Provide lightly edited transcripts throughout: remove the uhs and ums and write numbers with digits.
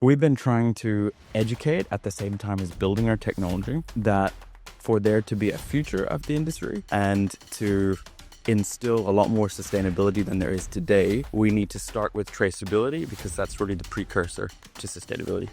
We've been trying to educate at the same time as building our technology that for there to be a future of the industry and to instill a lot more sustainability than there is today, we need to start with traceability because that's really the precursor to sustainability.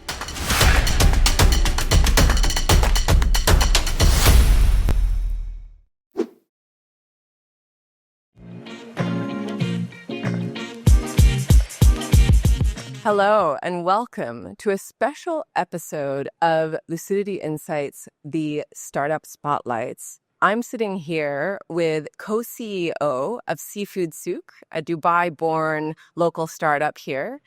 Hello, and welcome to a special episode of Lucidity Insights, the Startup Spotlights. I'm sitting here with co-CEO of Seafood Souq, a Dubai-born local startup here,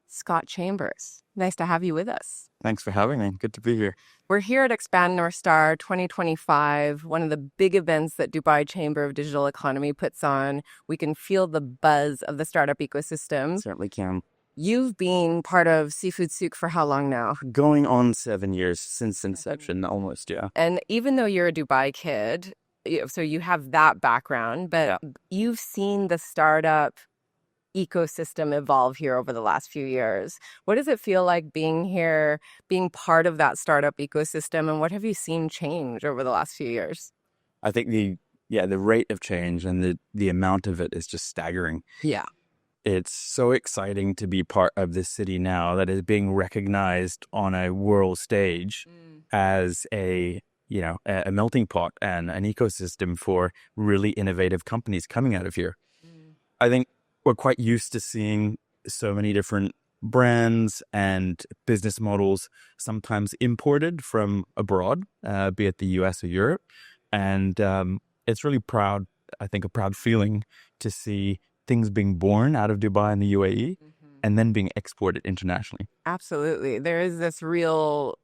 Scott Chambers. Nice to have you with us. Thanks for having me. Good to be here. We're here at Expand North Star 2025, one of the big events that Dubai Chamber of Digital Economy puts on. We can feel the buzz of the startup ecosystem. Certainly can. You've been part of Seafood Souq for how long now? Going on 7 years since inception, almost, yeah. And even though you're a Dubai kid, so you have that background, but you've seen the startup ecosystem evolve here over the last few years. What does it feel like being here, being part of that startup ecosystem, and what have you seen change over the last few years? I think the rate of change and the amount of it is just staggering. Yeah. It's so exciting to be part of this city now that is being recognized on a world stage as a melting pot and an ecosystem for really innovative companies coming out of here. I think we're quite used to seeing so many different brands and business models sometimes imported from abroad, be it the US or Europe. And it's really a proud feeling to see things being born out of Dubai and the UAE and then being exported internationally. Absolutely. There is this real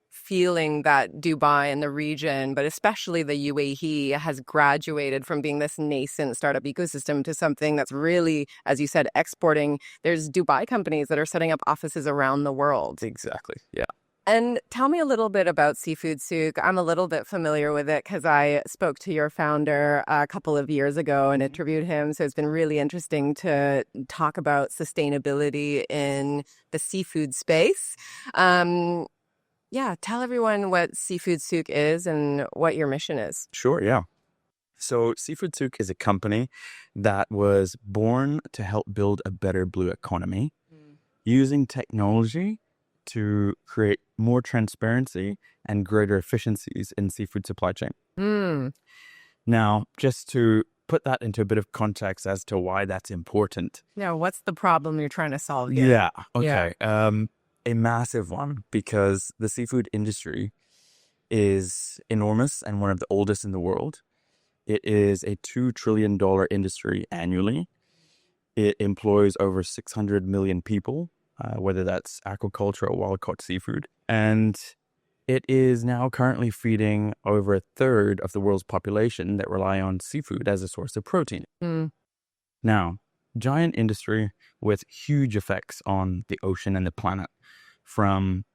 feeling that Dubai and the region, but especially the UAE, has graduated from being this nascent startup ecosystem to something that's really, as you said, exporting. There's Dubai companies that are setting up offices around the world. Exactly. Yeah. And tell me a little bit about Seafood Souq. I'm a little bit familiar with it because I spoke to your founder a couple of years ago and interviewed him. So it's been really interesting to talk about sustainability in the seafood space. Tell everyone what Seafood Souq is and what your mission is. Sure, yeah. So Seafood Souq is a company that was born to help build a better blue economy using technology to create more transparency and greater efficiencies in seafood supply chain. Now, just to put that into a bit of context as to why that's important. Now, what's the problem you're trying to solve here? Yeah, okay. A massive one, because the seafood industry is enormous and one of the oldest in the world. It is a $2 trillion industry annually. It employs over 600 million people. Whether that's aquaculture or wild-caught seafood. And it is now currently feeding over a third of the world's population that rely on seafood as a source of protein. Now, giant industry with huge effects on the ocean and the planet, from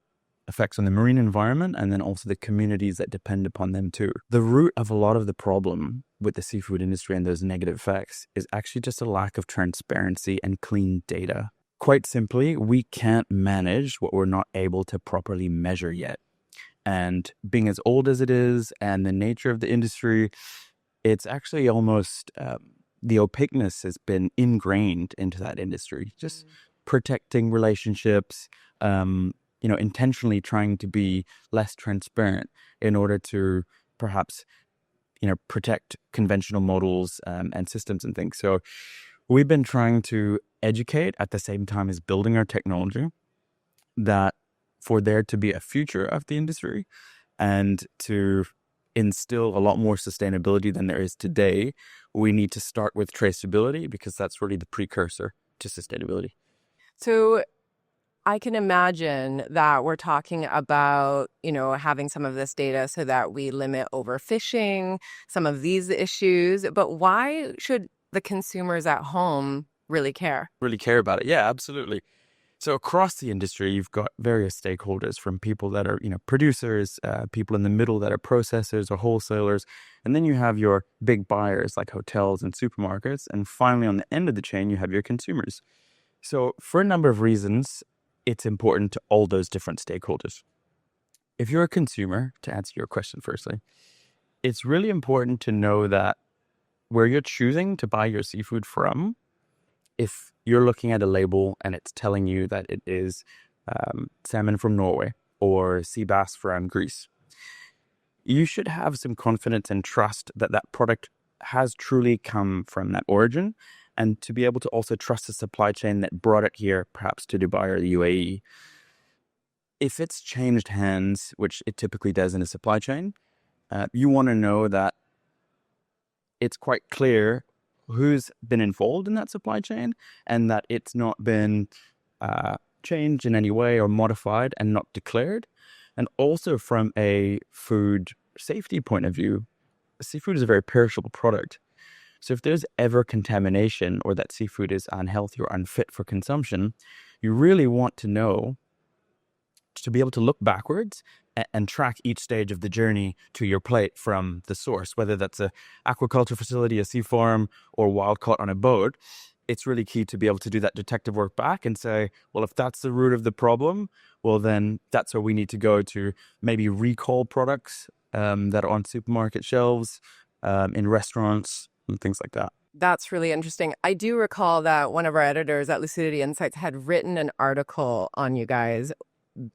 effects on the marine environment and then also the communities that depend upon them too. The root of a lot of the problem with the seafood industry and those negative effects is actually just a lack of transparency and clean data. Quite simply, we can't manage what we're not able to properly measure yet. And being as old as it is and the nature of the industry, it's actually almost, the opaqueness has been ingrained into that industry. Just protecting relationships, intentionally trying to be less transparent in order to perhaps, protect conventional models and systems and things. So we've been trying to educate at the same time as building our technology that for there to be a future of the industry and to instill a lot more sustainability than there is today, we need to start with traceability because that's really the precursor to sustainability. So I can imagine that we're talking about, having some of this data so that we limit overfishing, some of these issues, but why should the consumers at home really care about it? Yeah, absolutely. So across the industry, you've got various stakeholders, from people that are, producers, people in the middle that are processors or wholesalers. And then you have your big buyers like hotels and supermarkets. And finally, on the end of the chain, you have your consumers. So for a number of reasons, it's important to all those different stakeholders. If you're a consumer, to answer your question firstly, it's really important to know that where you're choosing to buy your seafood from, if you're looking at a label and it's telling you that it is salmon from Norway or sea bass from Greece, you should have some confidence and trust that that product has truly come from that origin, and to be able to also trust the supply chain that brought it here, perhaps to Dubai or the UAE. If it's changed hands, which it typically does in a supply chain, you want to know that it's quite clear who's been involved in that supply chain and that it's not been changed in any way or modified and not declared. And also from a food safety point of view, seafood is a very perishable product. So if there's ever contamination or that seafood is unhealthy or unfit for consumption, you really want to know, to be able to look backwards and track each stage of the journey to your plate from the source, whether that's a aquaculture facility, a sea farm, or wild caught on a boat. It's really key to be able to do that detective work back and say, well, if that's the root of the problem, well, then that's where we need to go to maybe recall products that are on supermarket shelves, in restaurants, and things like that. That's really interesting. I do recall that one of our editors at Lucidity Insights had written an article on you guys,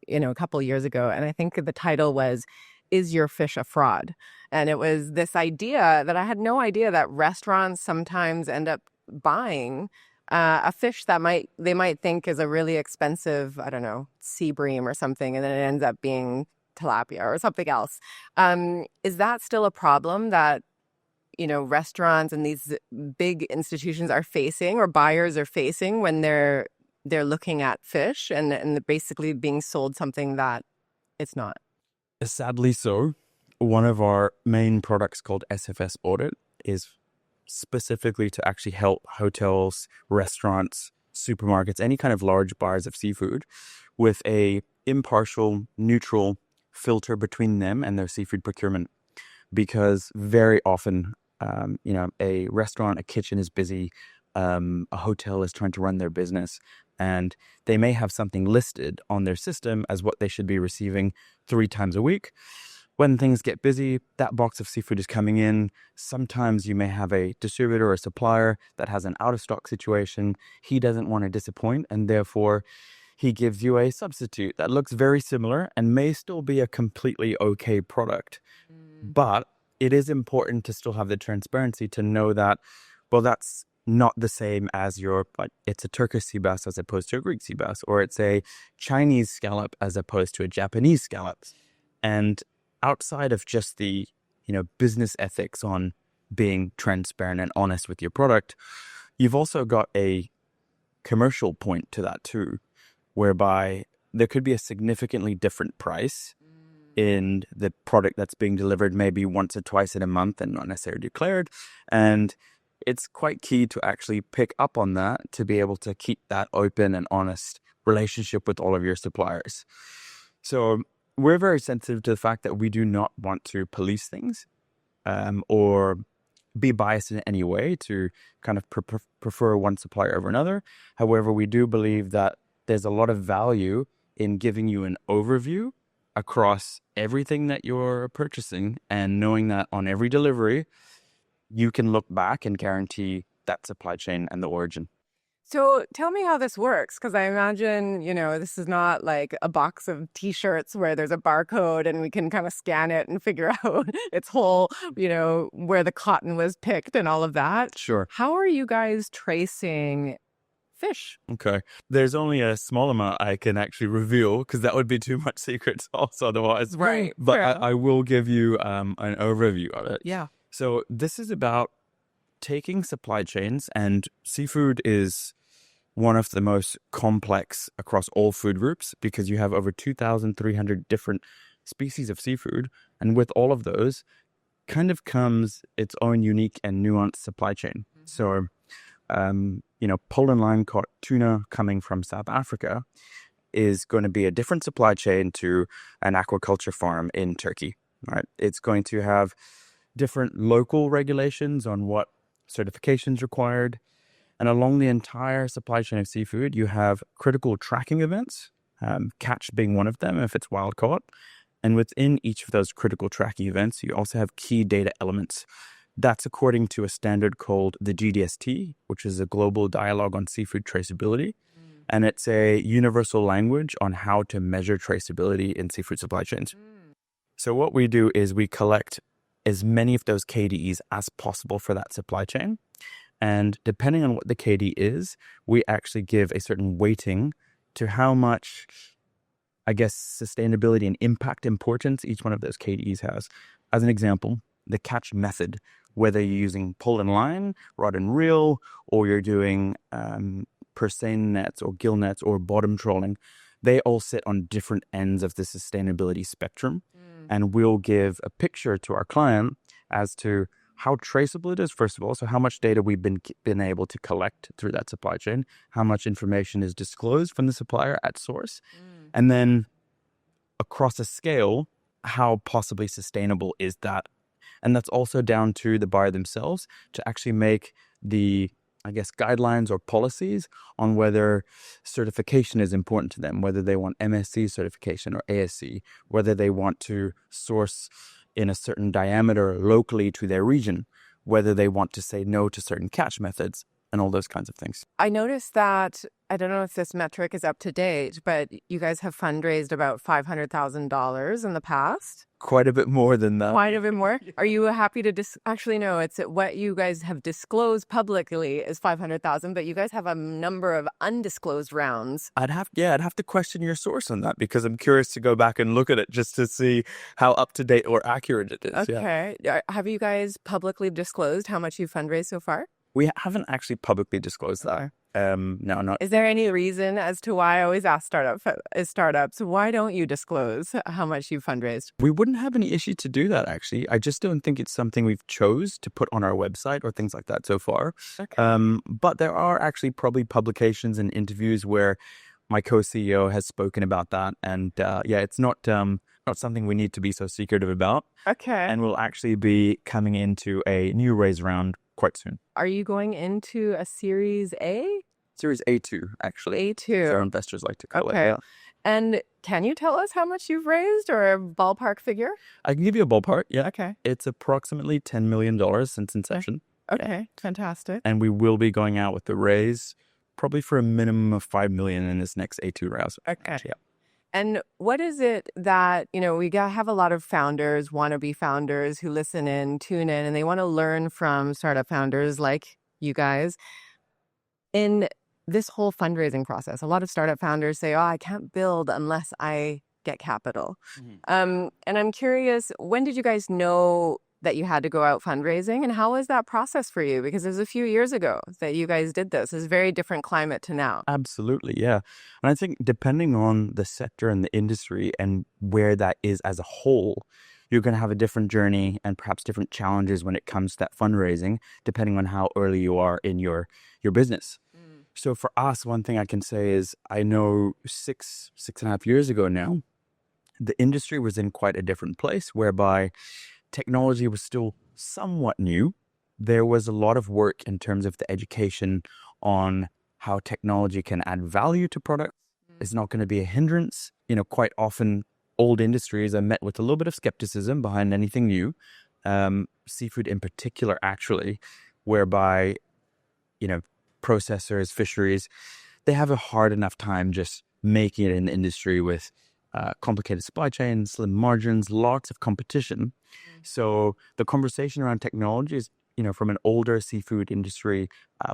a couple of years ago. And I think the title was, "Is Your Fish a Fraud?" And it was this idea that I had no idea that restaurants sometimes end up buying a fish that they might think is a really expensive, I don't know, sea bream or something, and then it ends up being tilapia or something else. Is that still a problem that restaurants and these big institutions are facing, or buyers are facing, when they're looking at fish and basically being sold something that it's not? Sadly so. One of our main products called SFS Audit is specifically to actually help hotels, restaurants, supermarkets, any kind of large buyers of seafood with a impartial, neutral filter between them and their seafood procurement. Because very often, a restaurant, a kitchen is busy, a hotel is trying to run their business, and they may have something listed on their system as what they should be receiving 3 times a week. When things get busy, that box of seafood is coming in. Sometimes you may have a distributor or a supplier that has an out-of-stock situation. He doesn't want to disappoint, and therefore he gives you a substitute that looks very similar and may still be a completely okay product. But it is important to still have the transparency to know that, well, that's not the same as it's a Turkish sea bass as opposed to a Greek sea bass, or it's a Chinese scallop as opposed to a Japanese scallop. And outside of just the, business ethics on being transparent and honest with your product, you've also got a commercial point to that too, whereby there could be a significantly different price in the product that's being delivered maybe once or twice in a month and not necessarily declared. And it's quite key to actually pick up on that to be able to keep that open and honest relationship with all of your suppliers. So we're very sensitive to the fact that we do not want to police things or be biased in any way to kind of prefer one supplier over another. However, we do believe that there's a lot of value in giving you an overview across everything that you're purchasing, and knowing that on every delivery, you can look back and guarantee that supply chain and the origin. So tell me how this works, because I imagine, this is not like a box of T-shirts where there's a barcode and we can kind of scan it and figure out its whole, where the cotton was picked and all of that. Sure. How are you guys tracing fish? Okay. There's only a small amount I can actually reveal, because that would be too much secret sauce otherwise. Right. But I will give you an overview of it. Yeah. So this is about taking supply chains, and seafood is one of the most complex across all food groups, because you have over 2,300 different species of seafood. And with all of those kind of comes its own unique and nuanced supply chain. So, pulled and line caught tuna coming from South Africa is going to be a different supply chain to an aquaculture farm in Turkey, right? It's going to have different local regulations on what certifications required. And along the entire supply chain of seafood, you have critical tracking events catch being one of them if it's wild caught. And within each of those critical tracking events, you also have key data elements. That's according to a standard called the GDST, which is a global dialogue on seafood traceability. And it's a universal language on how to measure traceability in seafood supply chains. So what we do is we collect as many of those KDEs as possible for that supply chain. And depending on what the KD is, we actually give a certain weighting to how much, I guess, sustainability and impact importance each one of those KDEs has. As an example, the catch method, whether you're using pole and line, rod and reel, or you're doing per seine nets or gill nets or bottom trolling, they all sit on different ends of the sustainability spectrum. And we'll give a picture to our client as to how traceable it is, first of all. So how much data we've been able to collect through that supply chain, how much information is disclosed from the supplier at source, and then across a scale, how possibly sustainable is that? And that's also down to the buyer themselves to actually make the, I guess, guidelines or policies on whether certification is important to them, whether they want MSC certification or ASC, whether they want to source in a certain diameter locally to their region, whether they want to say no to certain catch methods, and all those kinds of things. I noticed that, I don't know if this metric is up to date, but you guys have fundraised about $500,000 in the past. Quite a bit more than that. Quite a bit more. Are you happy to actually, no, it's what you guys have disclosed publicly is 500,000, but you guys have a number of undisclosed rounds. I'd have to question your source on that, because I'm curious to go back and look at it just to see how up to date or accurate it is. Okay. Yeah. Have you guys publicly disclosed how much you've fundraised so far? We haven't actually publicly disclosed that. No, not. Is there any reason as to why I always ask startups, why don't you disclose how much you've fundraised? We wouldn't have any issue to do that, actually. I just don't think it's something we've chose to put on our website or things like that so far. Okay. But there are actually probably publications and interviews where my co-CEO has spoken about that. And it's not something we need to be so secretive about. Okay. And we'll actually be coming into a new raise round quite soon. Are you going into a Series A? Series A2, actually. A2. So our investors like to call it. Okay. And can you tell us how much you've raised, or a ballpark figure? I can give you a ballpark, yeah. Okay. It's approximately $10 million since inception. Okay, yeah. Fantastic. And we will be going out with the raise probably for a minimum of $5 million in this next A2 round. Okay. Yeah. And what is it that, we have a lot of founders, wannabe founders who listen in, tune in, and they want to learn from startup founders like you guys. In this whole fundraising process, a lot of startup founders say, I can't build unless I get capital. Mm-hmm. And I'm curious, when did you guys know that you had to go out fundraising, and how was that process for you? Because it was a few years ago that you guys did this. It's a very different climate to now. Absolutely, yeah. And I think depending on the sector and the industry and where that is as a whole, you're going to have a different journey and perhaps different challenges when it comes to that fundraising, depending on how early you are in your business. So for us, one thing I can say is I know 6.5 years ago now, the industry was in quite a different place, whereby technology was still somewhat new. There was a lot of work in terms of the education on how technology can add value to products. It's not going to be a hindrance. Quite often old industries are met with a little bit of skepticism behind anything new. Seafood in particular, actually, whereby, processors, fisheries, they have a hard enough time just making it in the industry with complicated supply chains, slim margins, lots of competition. So the conversation around technology is, from an older seafood industry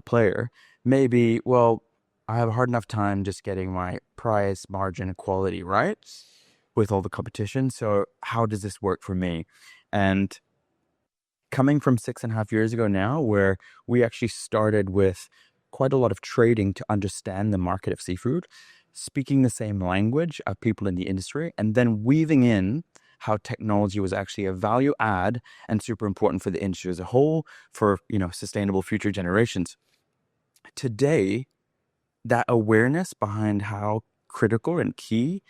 player, maybe, I have a hard enough time just getting my price, margin, and quality right with all the competition. So how does this work for me? And coming from 6.5 years ago now, where we actually started with quite a lot of trading to understand the market of seafood, speaking the same language of people in the industry, and then weaving in how technology was actually a value add and super important for the industry as a whole, for sustainable future generations. Today, that awareness behind how critical and key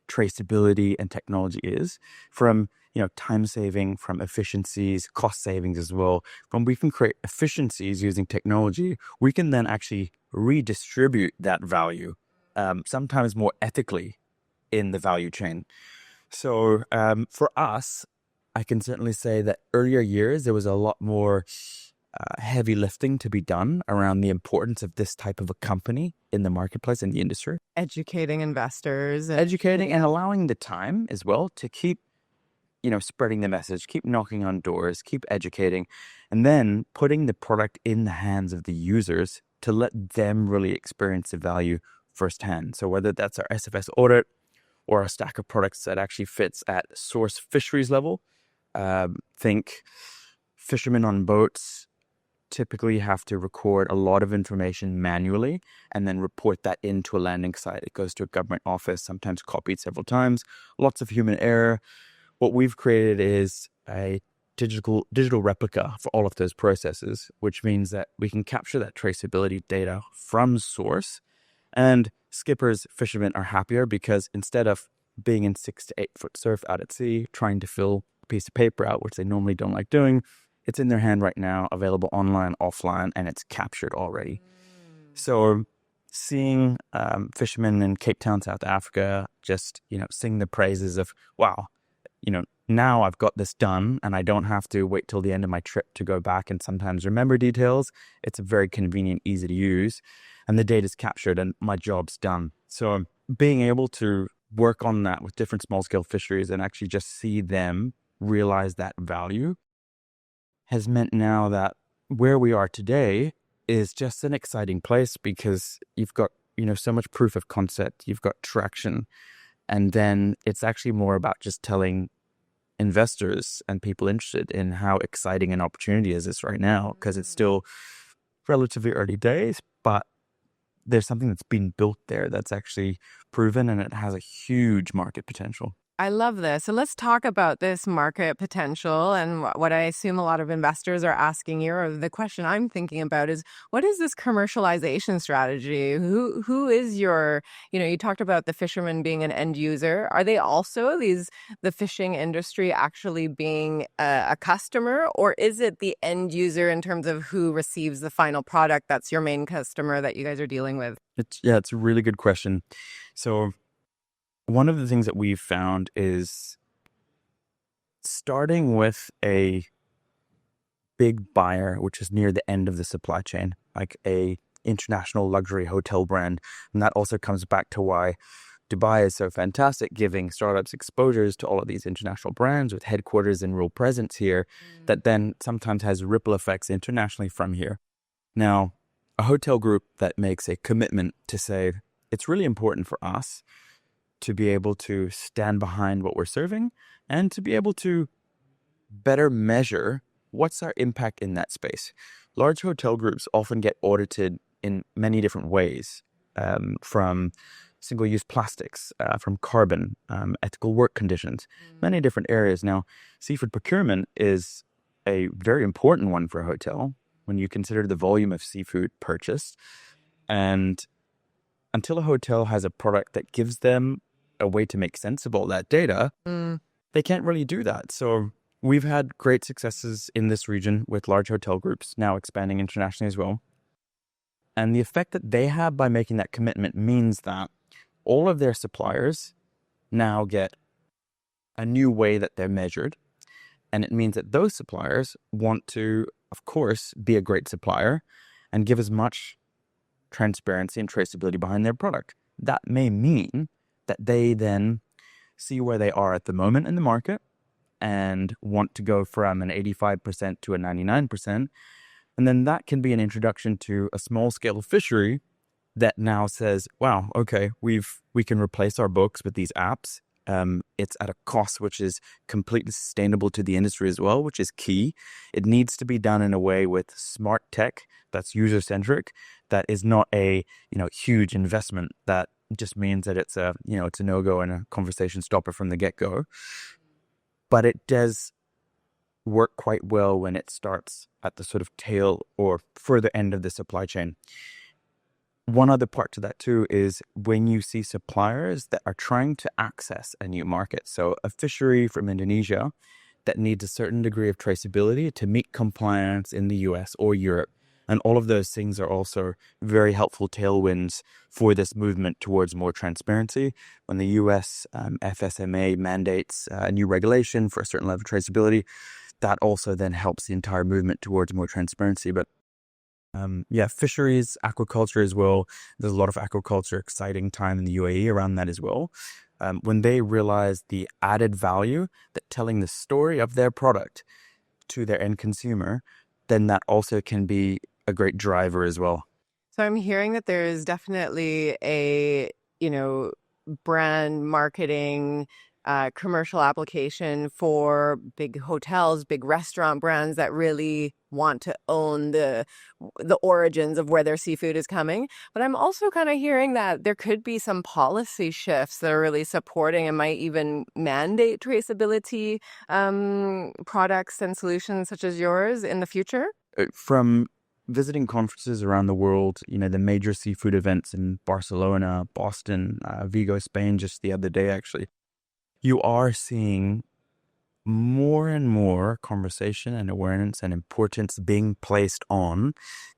traceability and technology is, from time saving, from efficiencies, cost savings as well. When we can create efficiencies using technology, we can then actually redistribute that value, sometimes more ethically in the value chain. So for us, I can certainly say that earlier years, there was a lot more heavy lifting to be done around the importance of this type of a company in the marketplace, in the industry. Educating investors. Educating and allowing the time as well to keep, spreading the message, keep knocking on doors, keep educating, and then putting the product in the hands of the users to let them really experience the value firsthand. So whether that's our SFS audit or a stack of products that actually fits at source fisheries level, think fishermen on boats typically have to record a lot of information manually and then report that into a landing site. It goes to a government office, sometimes copied several times, lots of human error. What we've created is a digital replica for all of those processes, which means that we can capture that traceability data from source, and skippers, fishermen are happier because instead of being in 6 to 8 foot surf out at sea, trying to fill a piece of paper out, which they normally don't like doing, it's in their hand right now, available online, offline, and it's captured already. So seeing fishermen in Cape Town, South Africa, just, sing the praises of, wow, now I've got this done and I don't have to wait till the end of my trip to go back and sometimes remember details. It's very convenient, easy to use, and the data's captured and my job's done. So being able to work on that with different small scale fisheries and actually just see them realize that value has meant now that where we are today is just an exciting place because you've got, so much proof of concept, you've got traction, and then it's actually more about just telling investors and people interested in how exciting an opportunity is this right now, because it's still relatively early days, but there's something that's been built there that's actually proven and it has a huge market potential. I love this. So let's talk about this market potential. And what I assume a lot of investors are asking you, or the question I'm thinking about is, what is this commercialization strategy? Who is your, you talked about the fisherman being an end user. Are they also the fishing industry actually being a customer, or is it the end user in terms of who receives the final product that's your main customer that you guys are dealing with? It's a really good question. So one of the things that we've found is starting with a big buyer, which is near the end of the supply chain, like a international luxury hotel brand. And that also comes back to why Dubai is so fantastic, giving startups exposures to all of these international brands with headquarters and real presence here, that then sometimes has ripple effects internationally from here. Now, a hotel group that makes a commitment to say, it's really important for us to be able to stand behind what we're serving and to be able to better measure what's our impact in that space. Large hotel groups often get audited in many different ways, from single-use plastics, from carbon, ethical work conditions, many different areas. Now, seafood procurement is a very important one for a hotel when you consider the volume of seafood purchased. And until a hotel has a product that gives them a way to make sense of all that data, they can't really do that. So we've had great successes in this region with large hotel groups, now expanding internationally as well. And the effect that they have by making that commitment means that all of their suppliers now get a new way that they're measured. And it means that those suppliers want to, of course, be a great supplier and give as much transparency and traceability behind their product. That may mean that they then see where they are at the moment in the market and want to go from an 85% to a 99%. And then that can be an introduction to a small scale fishery that now says, wow, okay, we can replace our books with these apps. It's at a cost which is completely sustainable to the industry as well, which is key. It needs to be done in a way with smart tech that's user-centric, that is not a huge investment that just means that it's a no-go and a conversation stopper from the get-go. But it does work quite well when it starts at the sort of tail or further end of the supply chain. One other part to that too is when you see suppliers that are trying to access a new market. So a fishery from Indonesia that needs a certain degree of traceability to meet compliance in the US or Europe. And all of those things are also very helpful tailwinds for this movement towards more transparency. When the US FSMA mandates a new regulation for a certain level of traceability, that also then helps the entire movement towards more transparency. But yeah, fisheries, aquaculture as well. There's a lot of aquaculture exciting time in the UAE around that as well. When they realize the added value that telling the story of their product to their end consumer, then that also can be a great driver as well. So I'm hearing that there is definitely a, you know, brand marketing, commercial application for big hotels, big restaurant brands that really want to own the origins of where their seafood is coming. But I'm also kind of hearing that there could be some policy shifts that are really supporting and might even mandate traceability products and solutions such as yours in the future. From visiting conferences around the world, the major seafood events in Barcelona, Boston, Vigo, Spain, just the other day, actually, you are seeing more and more conversation and awareness and importance being placed on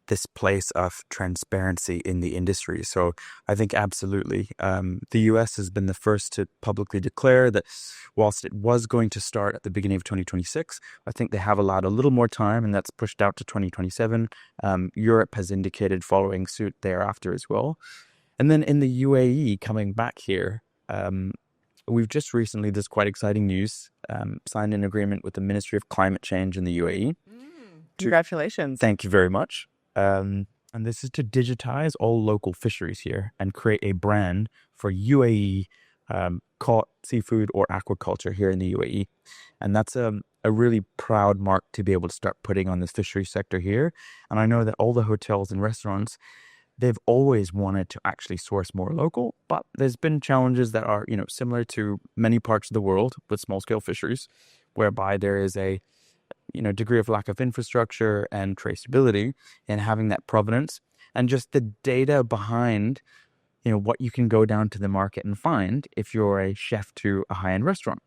this place of transparency in the industry. So I think absolutely. The US has been the first to publicly declare that whilst it was going to start at the beginning of 2026, I think they have allowed a little more time, and that's pushed out to 2027. Europe has indicated following suit thereafter as well. And then in the UAE, coming back here, we've just recently, there's quite exciting news, signed an agreement with the Ministry of Climate Change in the UAE. Congratulations. Thank you very much. And this is to digitize all local fisheries here and create a brand for UAE caught seafood or aquaculture here in the UAE. And that's a really proud mark to be able to start putting on this fishery sector here. And I know that all the hotels and restaurants, they've always wanted to actually source more local, but there's been challenges that are, similar to many parts of the world with small-scale fisheries, whereby there is a, degree of lack of infrastructure and traceability and having that provenance and just the data behind, what you can go down to the market and find if you're a chef to a high-end restaurant.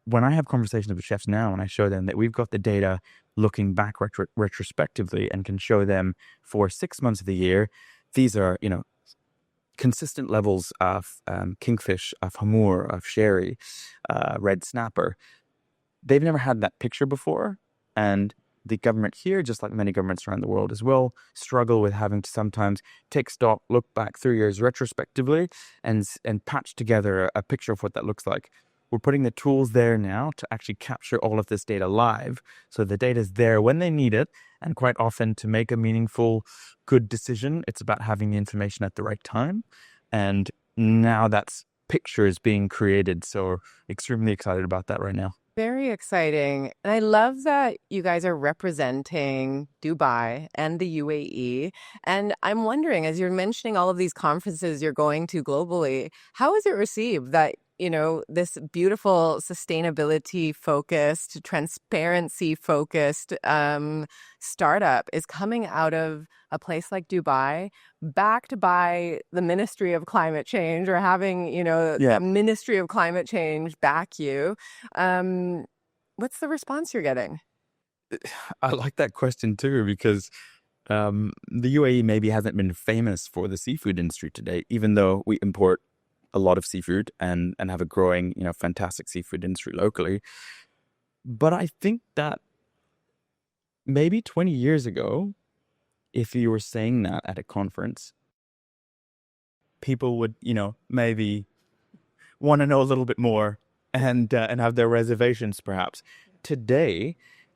When I have conversations with chefs now and I show them that we've got the data looking back retrospectively and can show them for 6 months of the year, these are, consistent levels of kingfish, of hamur, of sherry, red snapper. They've never had that picture before. And the government here, just like many governments around the world as well, struggle with having to sometimes take stock, look back 3 years retrospectively and patch together a picture of what that looks like. We're putting the tools there now to actually capture all of this data live. So the data is there when they need it. And quite often to make a meaningful, good decision, it's about having the information at the right time. And now that's pictures being created. So extremely excited about that right now. Very exciting. And I love that you guys are representing Dubai and the UAE. And I'm wondering, as you're mentioning all of these conferences you're going to globally, how is it received that, this beautiful sustainability focused, transparency focused startup is coming out of a place like Dubai, backed by the Ministry of Climate Change, or having, the Ministry of Climate Change back you? What's the response you're getting? I like that question too, because the UAE maybe hasn't been famous for the seafood industry today, even though we import a lot of seafood and have a growing, fantastic seafood industry locally. But I think that maybe 20 years ago, if you were saying that at a conference, people would, maybe want to know a little bit more and have their reservations perhaps. Today,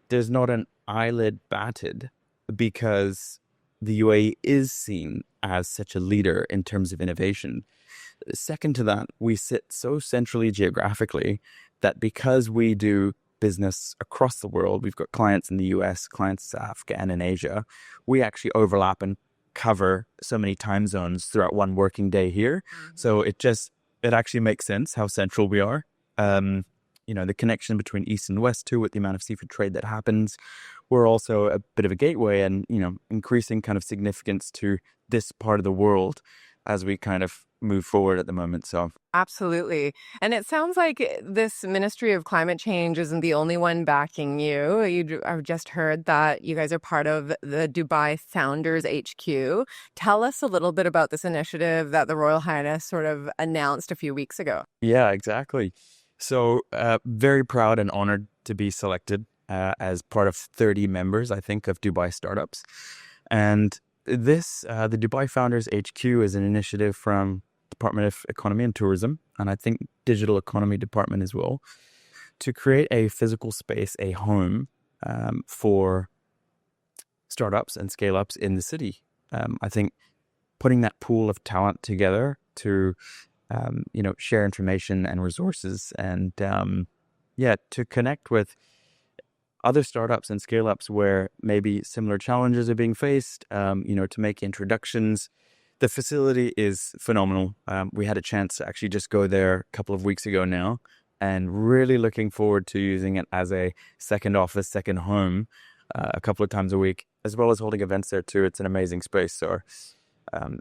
there's not an eyelid batted because the UAE is seen as such a leader in terms of innovation. Second to that, we sit so centrally geographically that because we do business across the world, we've got clients in the US, clients in Africa and in Asia, we actually overlap and cover so many time zones throughout one working day here. So it actually makes sense how central we are. The connection between East and West too, with the amount of seafood trade that happens. We're also a bit of a gateway and, increasing kind of significance to this part of the world. as we kind of move forward at the moment. So Absolutely. And it sounds like this Ministry of Climate Change isn't the only one backing you. I've just heard that you guys are part of the Dubai Founders HQ. Tell us a little bit about this initiative that the Royal Highness sort of announced a few weeks ago. yeah, exactly. So very proud and honored to be selected as part of 30 members, I think, of Dubai startups. And this, the Dubai Founders HQ is an initiative from Department of Economy and Tourism, and I think Digital Economy Department as well, to create a physical space, a home for startups and scale-ups in the city. I think putting that pool of talent together to, share information and resources and, to connect with other startups and scale-ups where maybe similar challenges are being faced, to make introductions. The facility is phenomenal. We had a chance to actually just go there a couple of weeks ago now, and really looking forward to using it as a second office, second home, a couple of times a week, as well as holding events there too. It's an amazing space. So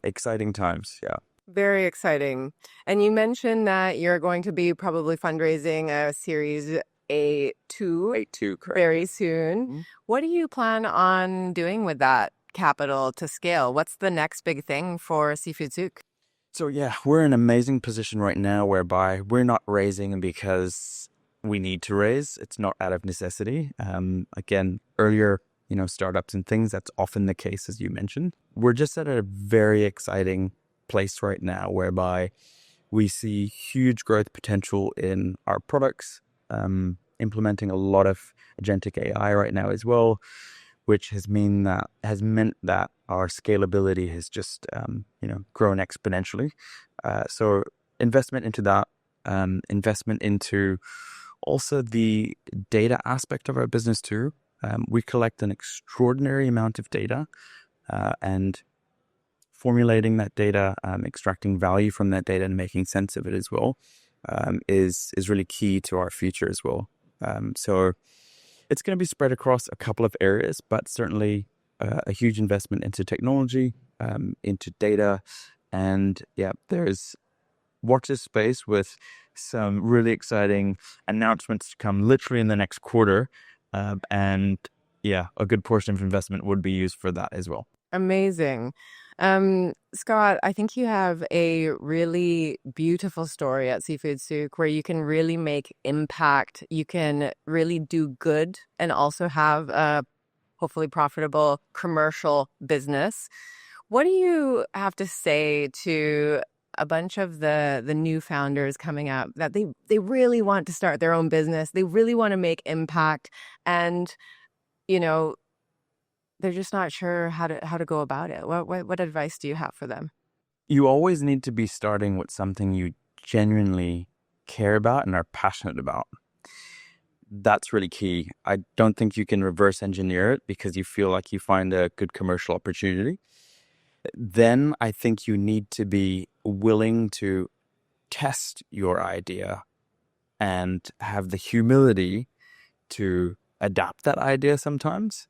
exciting times. Yeah. Very exciting. And you mentioned that you're going to be probably fundraising a Series A2 correct. very soon. Mhm. What do you plan on doing with that capital to scale? What's the next big thing for Seafood Souq? So yeah, we're in an amazing position right now whereby we're not raising because we need to raise. It's not out of necessity. Again, earlier, startups and things, that's often the case, as you mentioned. We're just at a very exciting place right now whereby we see huge growth potential in our products, implementing a lot of agentic AI right now as well, which has meant that our scalability has just grown exponentially. So investment into that, investment into also the data aspect of our business too. We collect an extraordinary amount of data, and formulating that data, extracting value from that data and making sense of it as well, is really key to our future as well. So it's going to be spread across a couple of areas, but certainly a huge investment into technology, into data. And yeah, watch this space with some really exciting announcements to come literally in the next quarter. And yeah, a good portion of investment would be used for that as well. Amazing. Scott, I think you have a really beautiful story at Seafood Souq where you can really make impact. You can really do good and also have a hopefully profitable commercial business. What do you have to say to a bunch of the new founders coming up that they really want to start their own business? They really want to make impact, and they're just not sure how to go about it. What advice do you have for them? You always need to be starting with something you genuinely care about and are passionate about. That's really key. I don't think you can reverse engineer it because you feel like you find a good commercial opportunity. Then I think you need to be willing to test your idea and have the humility to adapt that idea sometimes.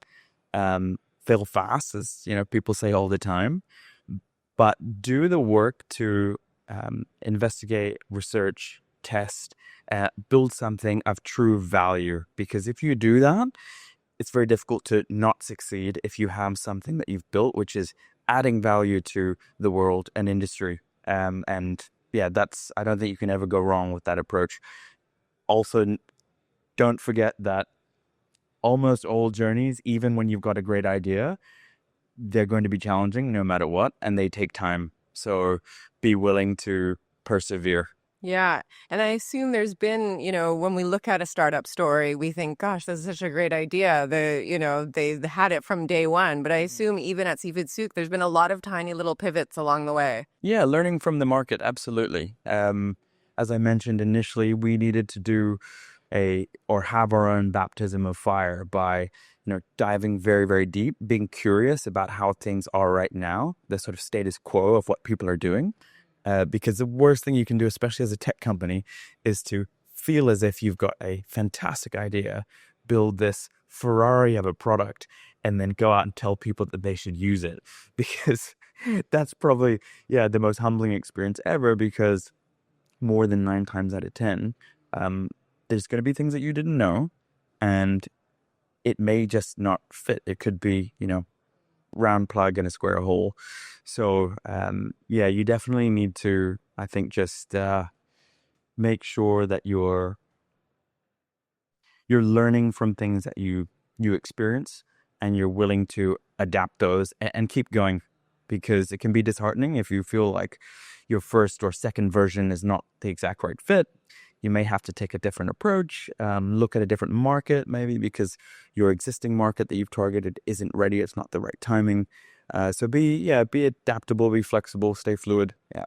Fail fast, as people say all the time, but do the work to investigate, research, test, build something of true value. Because if you do that, it's very difficult to not succeed if you have something that you've built, which is adding value to the world and industry. And yeah, I don't think you can ever go wrong with that approach. Also, don't forget that almost all journeys, even when you've got a great idea, they're going to be challenging no matter what, and they take time. So be willing to persevere. Yeah. And I assume there's been, when we look at a startup story, we think, gosh, this is such a great idea. They had it from day one. But I assume even at Seafood Souq, there's been a lot of tiny little pivots along the way. Yeah, learning from the market, absolutely. As I mentioned initially, we needed to have our own baptism of fire by diving very, very deep, being curious about how things are right now, the sort of status quo of what people are doing. Because the worst thing you can do, especially as a tech company, is to feel as if you've got a fantastic idea, build this Ferrari of a product, and then go out and tell people that they should use it. Because That's probably, yeah, the most humbling experience ever, because more than 9 times out of 10, um, there's going to be things that you didn't know, and it may just not fit. It could be, round plug in a square hole. So, yeah, you definitely need to, I think, just make sure that you're learning from things that you experience, and you're willing to adapt those and keep going, because it can be disheartening if you feel like your first or second version is not the exact right fit. You may have to take a different approach, look at a different market maybe, because your existing market that you've targeted isn't ready. It's not the right timing. So be adaptable, be flexible, stay fluid. Yeah.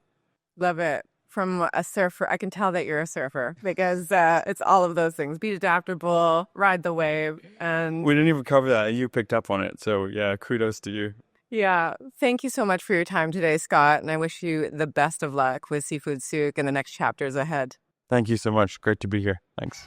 Love it. From a surfer, I can tell that you're a surfer because it's all of those things. Be adaptable, ride the wave, and We didn't even cover that, and you picked up on it. So yeah, kudos to you. yeah. Thank you so much for your time today, Scott. And I wish you the best of luck with Seafood Souq and the next chapters ahead. Thank you so much. Great to be here. Thanks.